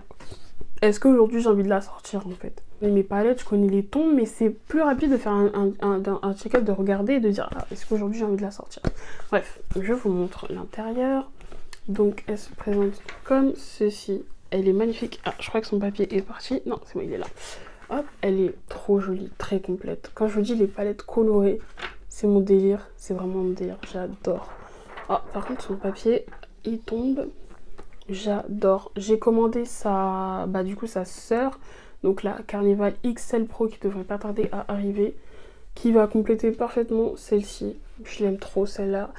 Est-ce qu'aujourd'hui j'ai envie de la sortir en fait? Mes palettes, je connais les tons, mais c'est plus rapide de faire un check-up, de regarder et de dire, ah, est-ce qu'aujourd'hui j'ai envie de la sortir? Bref, je vous montre l'intérieur. Donc elle se présente comme ceci. Elle est magnifique. Ah, je crois que son papier est parti. Non, c'est bon, il est là. Hop, elle est trop jolie, très complète. Quand je vous dis les palettes colorées, c'est mon délire. C'est vraiment mon délire, j'adore. Ah, par contre son papier, il tombe. J'adore. J'ai commandé du coup sa sœur. Donc la Carnival XL Pro qui devrait pas tarder à arriver. qui va compléter parfaitement celle-ci. Je l'aime trop celle-là.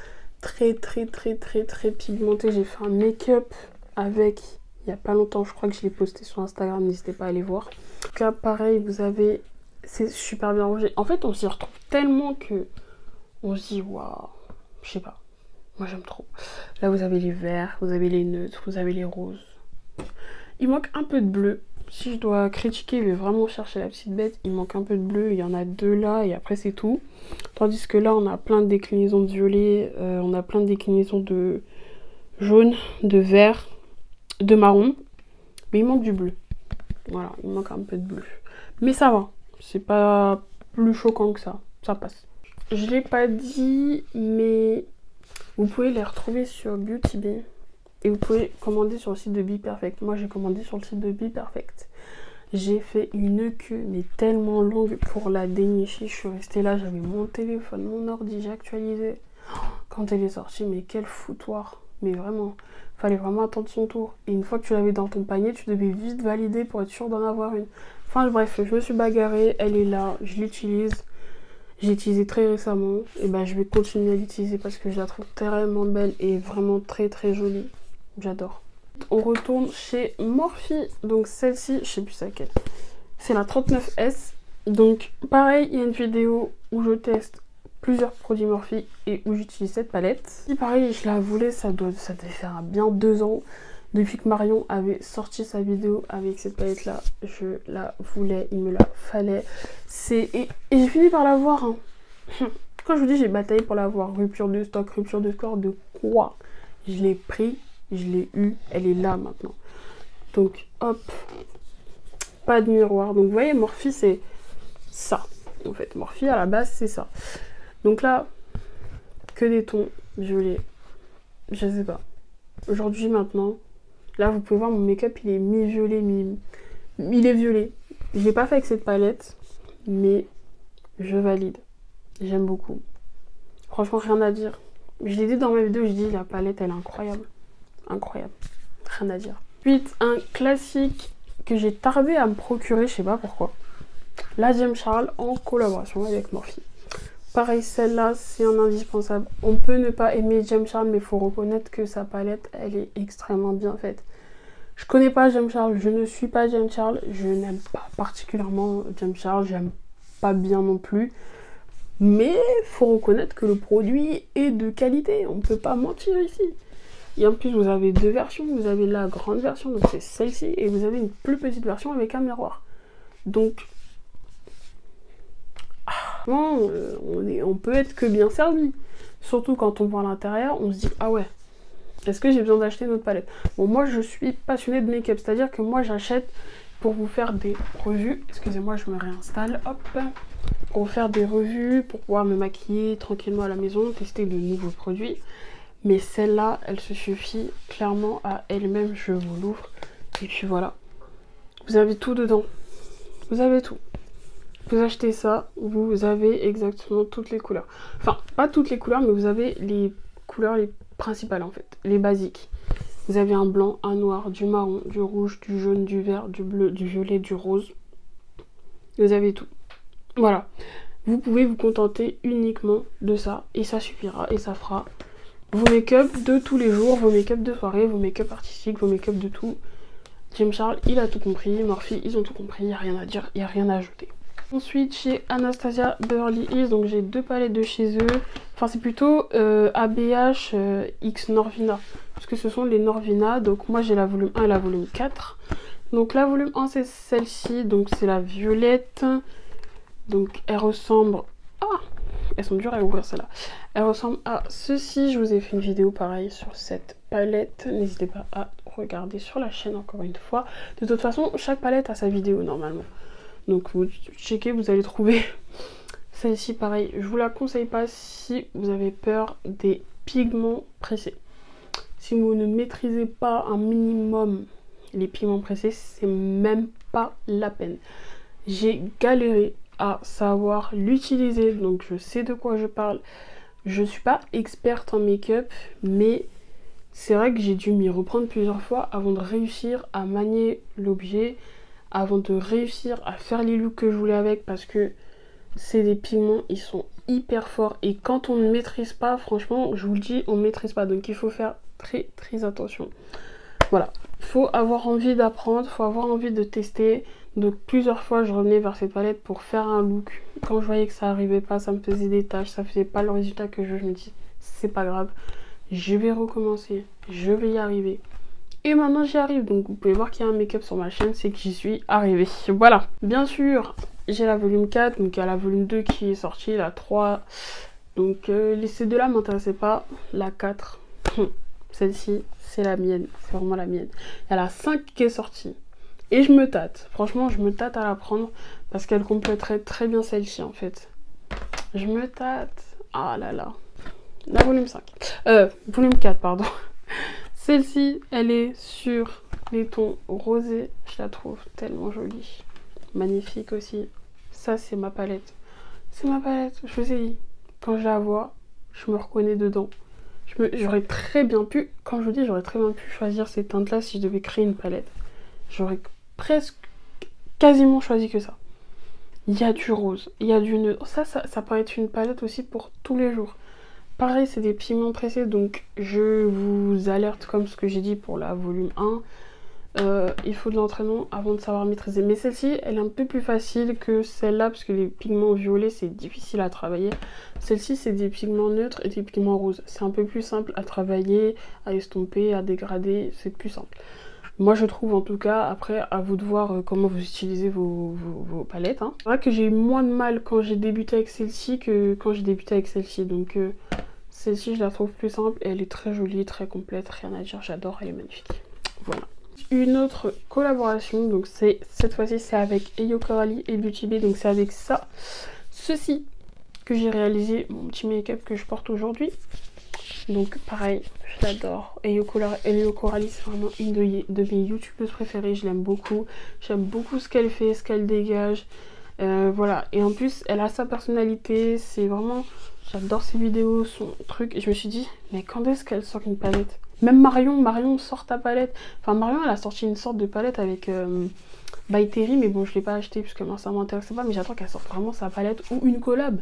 Très pigmentée. J'ai fait un make-up avec il n'y a pas longtemps. Je crois que je l'ai posté sur Instagram. N'hésitez pas à aller voir. En tout cas, pareil, vous avez... C'est super bien rangé. En fait, on s'y retrouve tellement que on se dit waouh, je sais pas. Moi, j'aime trop. Là, vous avez les verts, vous avez les neutres, vous avez les roses. Il manque un peu de bleu. Si je dois critiquer, je vais vraiment chercher la petite bête. Il manque un peu de bleu. Il y en a 2 là et après, c'est tout. Tandis que là, on a plein de déclinaisons de violet. On a plein de déclinaisons de jaune, de vert, de marron. Mais il manque du bleu. Voilà, il manque un peu de bleu. Mais ça va. C'est pas plus choquant que ça. Ça passe. Je l'ai pas dit, mais vous pouvez les retrouver sur Beauty Bay. Et vous pouvez commander sur le site de BePerfect. Moi, j'ai commandé sur le site de BePerfect. J'ai fait une queue, mais tellement longue pour la dénicher. Je suis restée là, j'avais mon téléphone, mon ordi, j'ai actualisé. Quand elle est sortie, mais quel foutoir. Mais vraiment, fallait vraiment attendre son tour. Et une fois que tu l'avais dans ton panier, tu devais vite valider pour être sûr d'en avoir une. Enfin bref, je me suis bagarrée, elle est là, je l'utilise. J'ai utilisé très récemment. Et ben je vais continuer à l'utiliser parce que je la trouve tellement belle et vraiment très jolie. J'adore. On retourne chez Morphe. Donc celle-ci, je sais plus c'est laquelle. C'est la 39S. Donc pareil, il y a une vidéo où je teste plusieurs produits Morphe et où j'utilise cette palette. Et pareil, je la voulais, ça devait faire bien 2 ans. Depuis que Marion avait sorti sa vidéo avec cette palette là, je la voulais, il me la fallait. Et j'ai fini par l'avoir. Hein. Quand je vous dis j'ai bataillé pour l'avoir, rupture de stock, rupture de score, de quoi? Je l'ai pris. Je l'ai eu, elle est là maintenant. Donc hop, pas de miroir. Donc vous voyez, Morphe c'est ça. En fait, Morphe à la base c'est ça. Donc là, que des tons violets. Je sais pas. Aujourd'hui maintenant, là vous pouvez voir mon make-up il est mi-violet, il est violet. Je l'ai pas fait avec cette palette, mais je valide. J'aime beaucoup. Franchement rien à dire. Je l'ai dit dans ma vidéo, je dis la palette elle est incroyable. Incroyable, rien à dire. Ensuite, un classique que j'ai tardé à me procurer, je sais pas pourquoi. La James Charles en collaboration avec Morphe. Pareil, celle-là, c'est un indispensable. On peut ne pas aimer James Charles, mais il faut reconnaître que sa palette, elle est extrêmement bien faite. Je connais pas James Charles, je ne suis pas James Charles, je n'aime pas particulièrement James Charles, j'aime pas bien non plus. Mais il faut reconnaître que le produit est de qualité, on ne peut pas mentir ici. Et en plus, vous avez 2 versions. Vous avez la grande version, donc c'est celle-ci. Et vous avez une plus petite version avec un miroir. Donc, on peut être que bien servi. Surtout quand on voit l'intérieur, on se dit, ah ouais, est-ce que j'ai besoin d'acheter une autre palette? Bon, moi, je suis passionnée de make-up. C'est-à-dire que moi, j'achète pour vous faire des revues. Excusez-moi, je me réinstalle. Hop. Pour vous faire des revues, pour pouvoir me maquiller tranquillement à la maison, tester de nouveaux produits. Mais celle-là, elle se suffit clairement à elle-même. Je vous l'ouvre. Et puis voilà. Vous avez tout dedans. Vous avez tout. Vous achetez ça, vous avez exactement toutes les couleurs. Enfin, pas toutes les couleurs, mais vous avez les couleurs les principales en fait. Les basiques. Vous avez un blanc, un noir, du marron, du rouge, du jaune, du vert, du bleu, du violet, du rose. Vous avez tout. Voilà. Vous pouvez vous contenter uniquement de ça. Et ça suffira. Et ça fera vos make-up de tous les jours, vos make-up de soirée, vos make-up artistiques, vos make-up de tout. James Charles, il a tout compris. Morphe, ils ont tout compris. Il n'y a rien à dire, il n'y a rien à ajouter. Ensuite, chez Anastasia Beverly Hills, donc j'ai 2 palettes de chez eux. Enfin, c'est plutôt ABH X Norvina. Parce que ce sont les Norvina. Donc moi, j'ai la volume 1 et la volume 4. Donc la volume 1, c'est celle-ci. Donc c'est la violette. Donc elle ressemble... Ah, elles sont dures à ouvrir celle-là. Elle ressemble à ceci. Je vous ai fait une vidéo pareil sur cette palette. N'hésitez pas à regarder sur la chaîne encore une fois. De toute façon, chaque palette a sa vidéo normalement. Donc vous checkez, vous allez trouver. Celle-ci pareil, je vous la conseille pas si vous avez peur des pigments pressés. Si vous ne maîtrisez pas un minimum les pigments pressés, c'est même pas la peine. J'ai galéré à savoir l'utiliser, donc je sais de quoi je parle. Je suis pas experte en make-up, mais c'est vrai que j'ai dû m'y reprendre plusieurs fois avant de réussir à manier l'objet, avant de réussir à faire les looks que je voulais avec, parce que C'est des pigments, ils sont hyper forts. Et quand on ne maîtrise pas, franchement, je vous le dis, on ne maîtrise pas. Donc il faut faire très très attention. Voilà, faut avoir envie d'apprendre, faut avoir envie de tester. Donc plusieurs fois, je revenais vers cette palette pour faire un look. Quand je voyais que ça arrivait pas, ça me faisait des taches, ça faisait pas le résultat que je me dis, c'est pas grave. Je vais recommencer, je vais y arriver. Et maintenant j'y arrive, donc vous pouvez voir qu'il y a un make-up sur ma chaîne, c'est que j'y suis arrivée. Voilà, bien sûr, j'ai la volume 4, donc il y a la volume 2 qui est sortie, la 3. Donc ces deux-là m'intéressaient pas, la 4, celle-ci, c'est la mienne, c'est vraiment la mienne. Il y a la 5 qui est sortie. Et je me tâte, franchement je me tâte à la prendre parce qu'elle compléterait très bien celle-ci en fait. Je me tâte, ah là là. La volume 5, volume 4 pardon. Celle-ci, elle est sur les tons rosés. Je la trouve tellement jolie. Magnifique aussi. Ça, c'est ma palette. C'est ma palette, je vous ai dit. Quand je la vois, je me reconnais dedans. J'aurais très bien pu, quand je vous dis, j'aurais très bien pu choisir ces teintes-là si je devais créer une palette. J'aurais presque, quasiment choisi que ça. Il y a du rose, il y a du neutre. Ça peut être une palette aussi pour tous les jours. Pareil, c'est des pigments pressés, donc je vous alerte comme ce que j'ai dit pour la volume 1. Il faut de l'entraînement avant de savoir maîtriser. Mais celle-ci, elle est un peu plus facile que celle-là, parce que les pigments violets, c'est difficile à travailler. Celle-ci, c'est des pigments neutres et des pigments roses. C'est un peu plus simple à travailler, à estomper, à dégrader, c'est plus simple. Moi, je trouve en tout cas, après, à vous de voir comment vous utilisez vos palettes. Hein. C'est vrai que j'ai eu moins de mal quand j'ai débuté avec celle-ci que quand j'ai débuté avec celle-ci. Donc, celle-ci, je la trouve plus simple et elle est très jolie, très complète, rien à dire, j'adore, elle est magnifique. Voilà. Une autre collaboration, donc cette fois-ci, c'est avec Eyo Coralie et Beauty Bay, donc c'est avec ça. Ceci que j'ai réalisé, mon petit make-up que je porte aujourd'hui. Donc pareil, je l'adore. Eyo Coralie, c'est vraiment une de mes youtubeuses préférées. Je l'aime beaucoup. J'aime beaucoup ce qu'elle fait, ce qu'elle dégage. Voilà. Et en plus, elle a sa personnalité. C'est vraiment... J'adore ses vidéos, son truc. Et je me suis dit, mais quand est-ce qu'elle sort une palette? Même Marion sort ta palette. Enfin, Marion, elle a sorti une sorte de palette avec By Terry. Mais bon, je ne l'ai pas acheté puisque moi, ça m'intéressait pas. Mais j'attends qu'elle sorte vraiment sa palette ou une collab.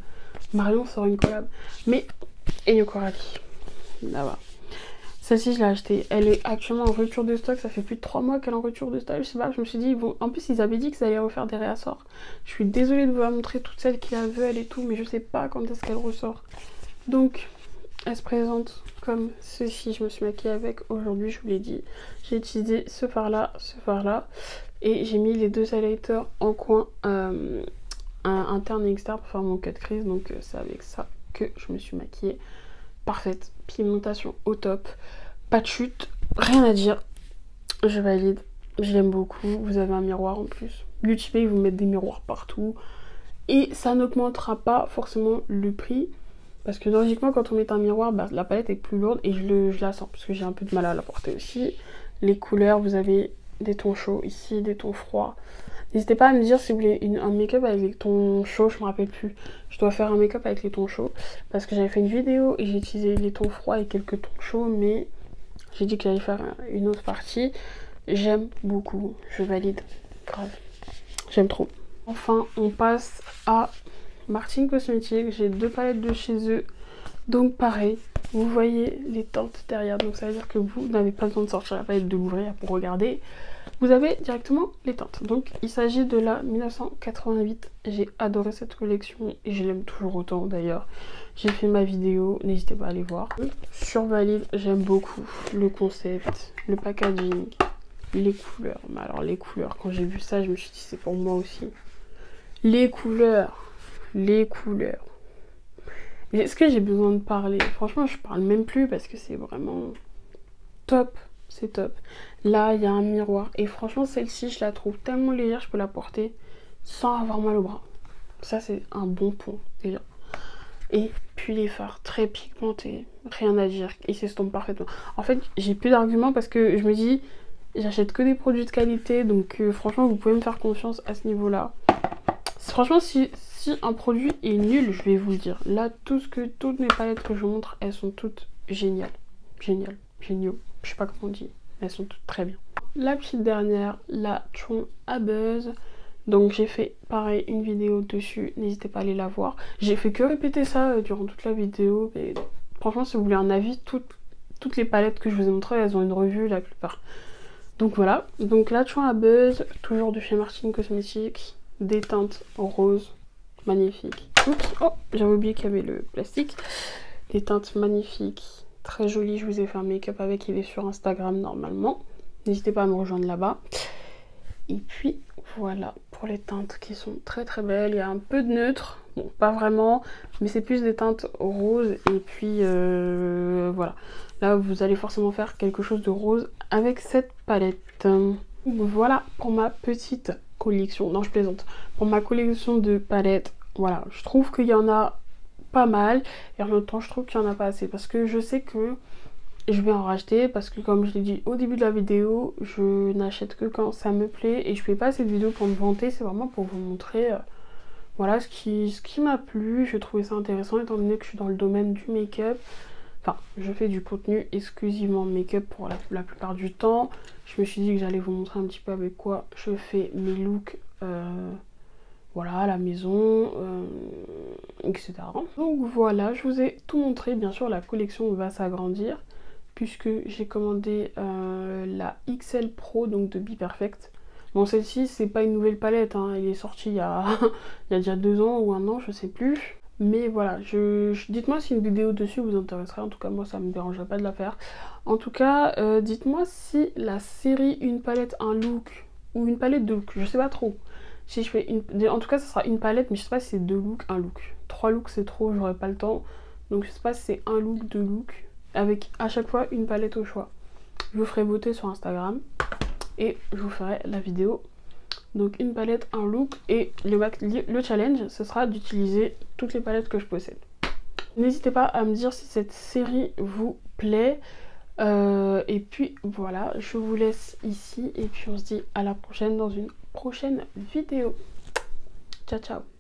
Marion sort une collab. Mais Eyo Coralie. Là-bas. Celle-ci, je l'ai achetée. Elle est actuellement en rupture de stock. Ça fait plus de 3 mois qu'elle est en rupture de stock. Je sais pas, je me suis dit, bon, en plus, ils avaient dit qu'ils allaient refaire des réassorts. Je suis désolée de vous la montrer toutes celles qui la veulent et tout, mais je sais pas quand est-ce qu'elle ressort. Donc, elle se présente comme ceci. Je me suis maquillée avec aujourd'hui, je vous l'ai dit. J'ai utilisé ce fard-là, et j'ai mis les deux highlighters en coin interne et externe pour faire mon cut crease. Donc, c'est avec ça que je me suis maquillée. Parfaite, pigmentation au top, pas de chute, rien à dire, je valide, je l'aime beaucoup. Vous avez un miroir en plus, Beauty Bay, ils vous mettent des miroirs partout et ça n'augmentera pas forcément le prix parce que logiquement quand on met un miroir, bah, la palette est plus lourde et je la sens parce que j'ai un peu de mal à la porter aussi. Les couleurs, vous avez des tons chauds ici, des tons froids. N'hésitez pas à me dire si vous voulez un make-up avec les tons chauds, je me rappelle plus. Je dois faire un make-up avec les tons chauds parce que j'avais fait une vidéo et j'ai utilisé les tons froids et quelques tons chauds, mais j'ai dit que j'allais faire une autre partie. J'aime beaucoup, je valide, grave, j'aime trop. Enfin, on passe à Martin Cosmetics. J'ai deux palettes de chez eux, donc pareil. Vous voyez les teintes derrière, donc ça veut dire que vous n'avez pas besoin de sortir la palette, de l'ouvrir pour regarder. Vous avez directement les teintes. Donc il s'agit de la 1988. J'ai adoré cette collection et je l'aime toujours autant d'ailleurs. J'ai fait ma vidéo, n'hésitez pas à aller voir. Sur Valide, j'aime beaucoup le concept, le packaging, les couleurs. Mais alors les couleurs, quand j'ai vu ça, je me suis dit c'est pour moi aussi. Les couleurs, les couleurs. Mais est-ce que j'ai besoin de parler? Franchement, je parle même plus parce que c'est vraiment top. C'est top. Là, il y a un miroir. Et franchement, celle-ci, je la trouve tellement légère, je peux la porter sans avoir mal au bras. Ça, c'est un bon point, déjà. Et puis les fards, très pigmentés. Rien à dire. Ils s'estompent parfaitement. En fait, j'ai plus d'arguments parce que je me dis, j'achète que des produits de qualité. Donc, franchement, vous pouvez me faire confiance à ce niveau-là. Franchement, si un produit est nul, je vais vous le dire. Là, toutes mes palettes que je vous montre, elles sont toutes géniales. Géniales. Géniaux. Je sais pas comment on dit, mais elles sont toutes très bien. La petite dernière, la Chon à Buzz. Donc j'ai fait pareil une vidéo dessus, n'hésitez pas à aller la voir. J'ai fait que répéter ça durant toute la vidéo, mais franchement si vous voulez un avis, toutes les palettes que je vous ai montrées, elles ont une revue la plupart. Donc voilà, donc là tu as un buzz, toujours de chez Martine Cosmetics, des teintes roses, magnifiques. Oups, oh j'avais oublié qu'il y avait le plastique. Des teintes magnifiques, très jolies, je vous ai fait un make-up avec, il est sur Instagram normalement. N'hésitez pas à me rejoindre là-bas. Et puis voilà pour les teintes qui sont très très belles. Il y a un peu de neutre, bon pas vraiment, mais c'est plus des teintes roses. Et puis voilà, là vous allez forcément faire quelque chose de rose avec cette palette. Voilà pour ma petite collection, non je plaisante, pour ma collection de palettes. Voilà, je trouve qu'il y en a pas mal et en même temps je trouve qu'il n'y en a pas assez, parce que je sais que je vais en racheter, parce que comme je l'ai dit au début de la vidéo, je n'achète que quand ça me plaît et je fais pas cette vidéo pour me vanter, c'est vraiment pour vous montrer voilà ce qui m'a plu. Je trouvais ça intéressant étant donné que je suis dans le domaine du make-up. Enfin, je fais du contenu exclusivement make-up pour la plupart du temps. Je me suis dit que j'allais vous montrer un petit peu avec quoi je fais mes looks voilà, à la maison, etc. Donc voilà, je vous ai tout montré. Bien sûr, la collection va s'agrandir puisque j'ai commandé la XL Pro donc de Be Perfect. Bon, celle-ci, c'est pas une nouvelle palette, hein, elle est sortie il y a, il y a déjà 2 ans ou 1 an, je sais plus. Mais voilà, dites-moi si une vidéo dessus vous intéresserait. En tout cas, moi, ça me dérangerait pas de la faire. En tout cas, dites-moi si la série Une palette, un look ou une palette de look, je sais pas trop. Si je fais en tout cas, ça sera une palette, mais je sais pas si c'est 2 looks, un look. 3 looks, c'est trop, j'aurais pas le temps. Donc, je sais pas si c'est un look, 2 looks, avec à chaque fois une palette au choix. Je vous ferai voter sur Instagram et je vous ferai la vidéo. Donc une palette, un look, et le challenge ce sera d'utiliser toutes les palettes que je possède. N'hésitez pas à me dire si cette série vous plaît. Et puis voilà, je vous laisse ici et puis on se dit à la prochaine dans une prochaine vidéo. Ciao ciao.